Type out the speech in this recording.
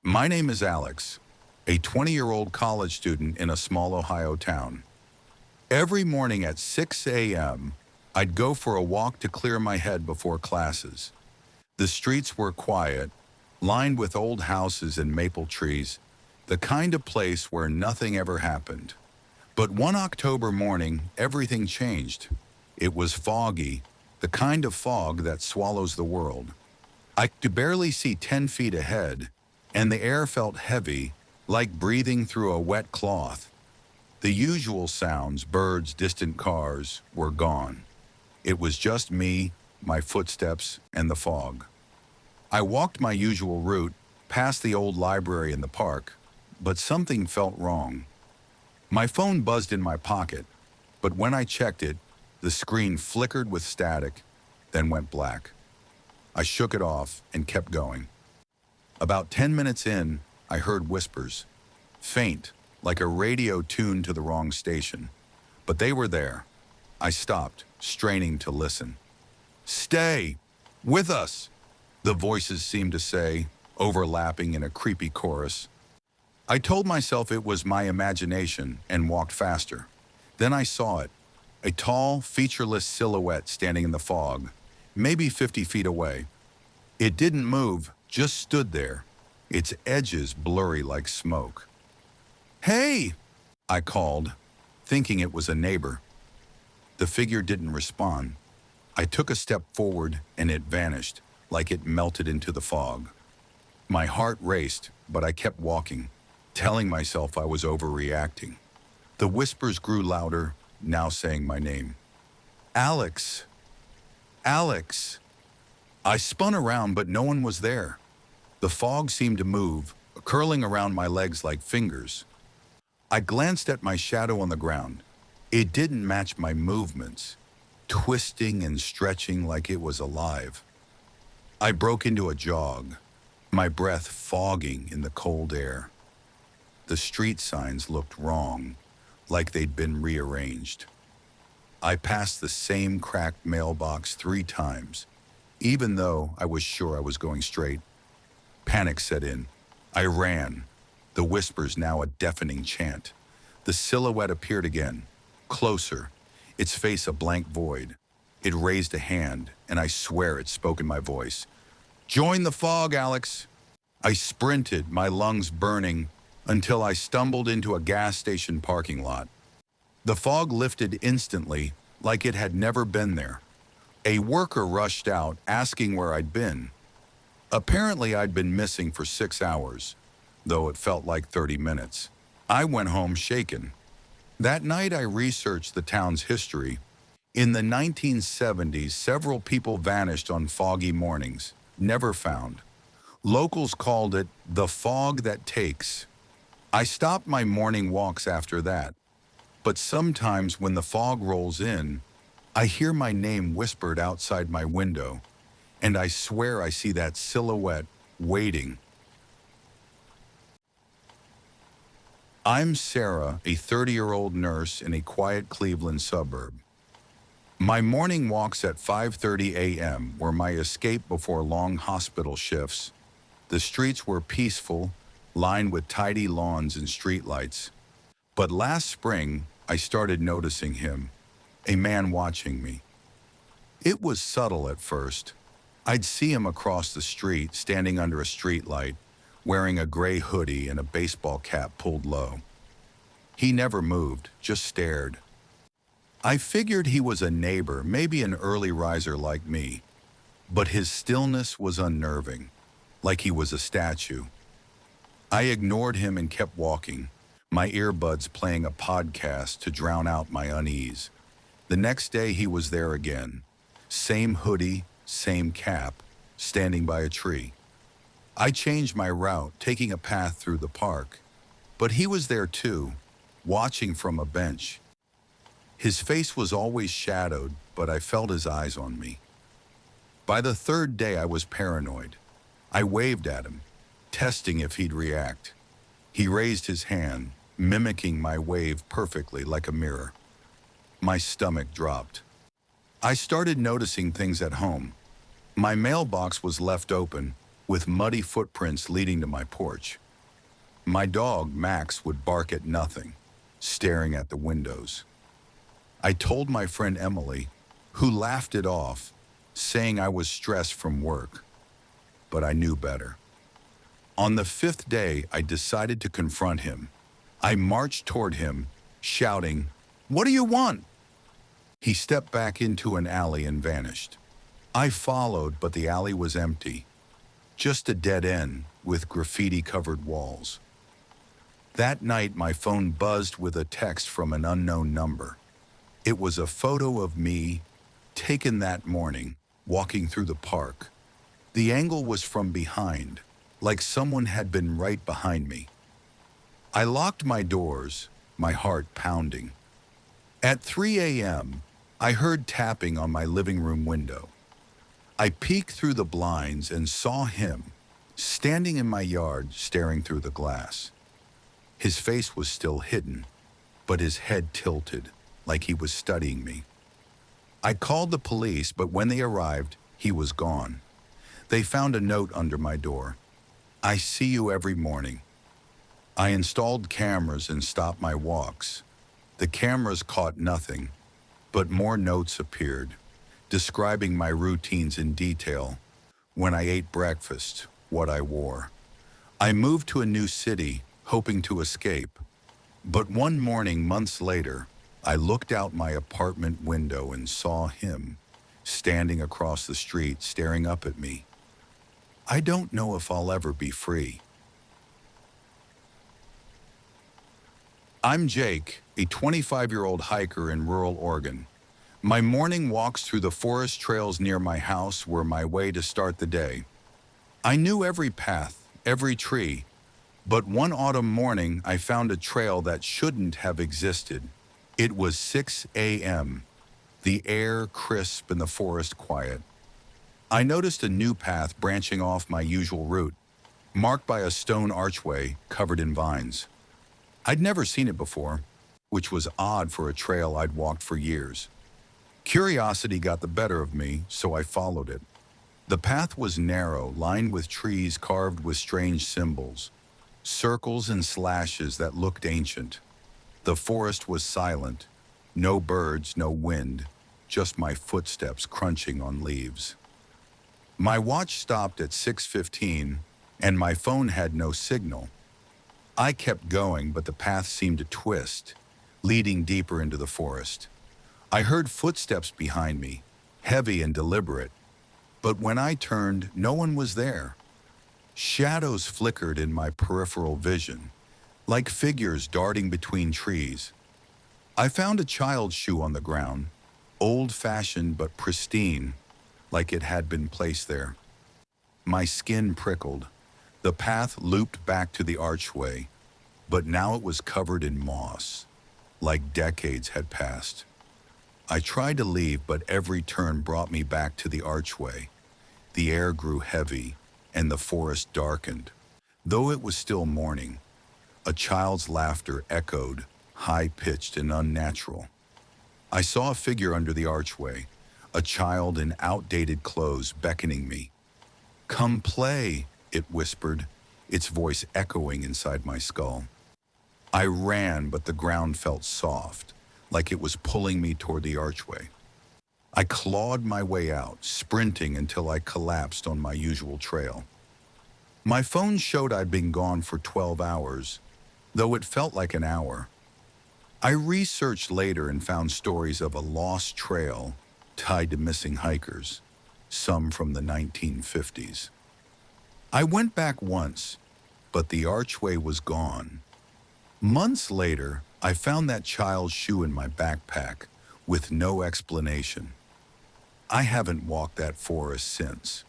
My name is Alex, a 20-year-old college student in a small Ohio town. Every morning at 6 a.m., I'd go for a walk to clear my head before classes. The streets were quiet, lined with old houses and maple trees, the kind of place where nothing ever happened. But one October morning, everything changed. It was foggy, the kind of fog that swallows the world. I could barely see 10 feet ahead, and the air felt heavy, like breathing through a wet cloth. The usual sounds, birds, distant cars, were gone. It was just me, my footsteps, and the fog. I walked my usual route, past the old library in the park, but something felt wrong. My phone buzzed in my pocket, but when I checked it, the screen flickered with static, then went black. I shook it off and kept going. About 10 minutes in, I heard whispers, faint, like a radio tuned to the wrong station. But they were there. I stopped, straining to listen. "Stay! With us!" the voices seemed to say, overlapping in a creepy chorus. I told myself it was my imagination and walked faster. Then I saw it, a tall, featureless silhouette standing in the fog, maybe 50 feet away. It didn't move, just stood there, its edges blurry like smoke. "Hey!" I called, thinking it was a neighbor. The figure didn't respond. I took a step forward and it vanished, like it melted into the fog. My heart raced, but I kept walking, telling myself I was overreacting. The whispers grew louder, now saying my name. "Alex! Alex!" I spun around, but no one was there. The fog seemed to move, curling around my legs like fingers. I glanced at my shadow on the ground. It didn't match my movements, twisting and stretching like it was alive. I broke into a jog, my breath fogging in the cold air. The street signs looked wrong, like they'd been rearranged. I passed the same cracked mailbox 3 times, even though I was sure I was going straight. Panic set in. I ran, the whispers now a deafening chant. The silhouette appeared again, closer, its face a blank void. It raised a hand, and I swear it spoke in my voice. "Join the fog, Alex!" I sprinted, my lungs burning, until I stumbled into a gas station parking lot. The fog lifted instantly, like it had never been there. A worker rushed out, asking where I'd been. Apparently, I'd been missing for 6 hours, though it felt like 30 minutes. I went home shaken. That night, I researched the town's history. In the 1970s, several people vanished on foggy mornings, never found. Locals called it the fog that takes. I stopped my morning walks after that. But sometimes when the fog rolls in, I hear my name whispered outside my window, and I swear I see that silhouette waiting. I'm Sarah, a 30-year-old nurse in a quiet Cleveland suburb. My morning walks at 5:30 a.m. were my escape before long hospital shifts. The streets were peaceful, lined with tidy lawns and streetlights. But last spring, I started noticing him, a man watching me. It was subtle at first. I'd see him across the street, standing under a streetlight, wearing a gray hoodie and a baseball cap pulled low. He never moved, just stared. I figured he was a neighbor, maybe an early riser like me. But his stillness was unnerving, like he was a statue. I ignored him and kept walking, my earbuds playing a podcast to drown out my unease. The next day he was there again. Same hoodie, same cap, standing by a tree. I changed my route, taking a path through the park. But he was there too, watching from a bench. His face was always shadowed, but I felt his eyes on me. By the 3rd day I was paranoid. I waved at him, testing if he'd react. He raised his hand, mimicking my wave perfectly like a mirror. My stomach dropped. I started noticing things at home. My mailbox was left open, with muddy footprints leading to my porch. My dog, Max, would bark at nothing, staring at the windows. I told my friend Emily, who laughed it off, saying I was stressed from work. But I knew better. On the fifth day, I decided to confront him. I marched toward him, shouting, "What do you want?" He stepped back into an alley and vanished. I followed, but the alley was empty. Just a dead end with graffiti-covered walls. That night, my phone buzzed with a text from an unknown number. It was a photo of me, taken that morning, walking through the park. The angle was from behind, like someone had been right behind me. I locked my doors, my heart pounding. At 3 a.m., I heard tapping on my living room window. I peeked through the blinds and saw him, standing in my yard, staring through the glass. His face was still hidden, but his head tilted, like he was studying me. I called the police, but when they arrived, he was gone. They found a note under my door. "I see you every morning." I installed cameras and stopped my walks. The cameras caught nothing, but more notes appeared, describing my routines in detail: when I ate breakfast, what I wore. I moved to a new city, hoping to escape. But one morning, months later, I looked out my apartment window and saw him, standing across the street, staring up at me. I don't know if I'll ever be free. I'm Jake, a 25-year-old hiker in rural Oregon. My morning walks through the forest trails near my house were my way to start the day. I knew every path, every tree, but one autumn morning I found a trail that shouldn't have existed. It was 6 a.m., the air crisp and the forest quiet. I noticed a new path branching off my usual route, marked by a stone archway covered in vines. I'd never seen it before, which was odd for a trail I'd walked for years. Curiosity got the better of me, so I followed it. The path was narrow, lined with trees carved with strange symbols, circles and slashes that looked ancient. The forest was silent, no birds, no wind, just my footsteps crunching on leaves. My watch stopped at 6:15, and my phone had no signal. I kept going, but the path seemed to twist, leading deeper into the forest. I heard footsteps behind me, heavy and deliberate, but when I turned, no one was there. Shadows flickered in my peripheral vision, like figures darting between trees. I found a child's shoe on the ground, old-fashioned but pristine, like it had been placed there. My skin prickled. The path looped back to the archway, but now it was covered in moss, like decades had passed. I tried to leave, but every turn brought me back to the archway. The air grew heavy, and the forest darkened. Though it was still morning, a child's laughter echoed, high-pitched and unnatural. I saw a figure under the archway, a child in outdated clothes beckoning me. "Come play," it whispered, its voice echoing inside my skull. I ran, but the ground felt soft, like it was pulling me toward the archway. I clawed my way out, sprinting until I collapsed on my usual trail. My phone showed I'd been gone for 12 hours, though it felt like an hour. I researched later and found stories of a lost trail tied to missing hikers, some from the 1950s. I went back once, but the archway was gone. Months later, I found that child's shoe in my backpack with no explanation. I haven't walked that forest since.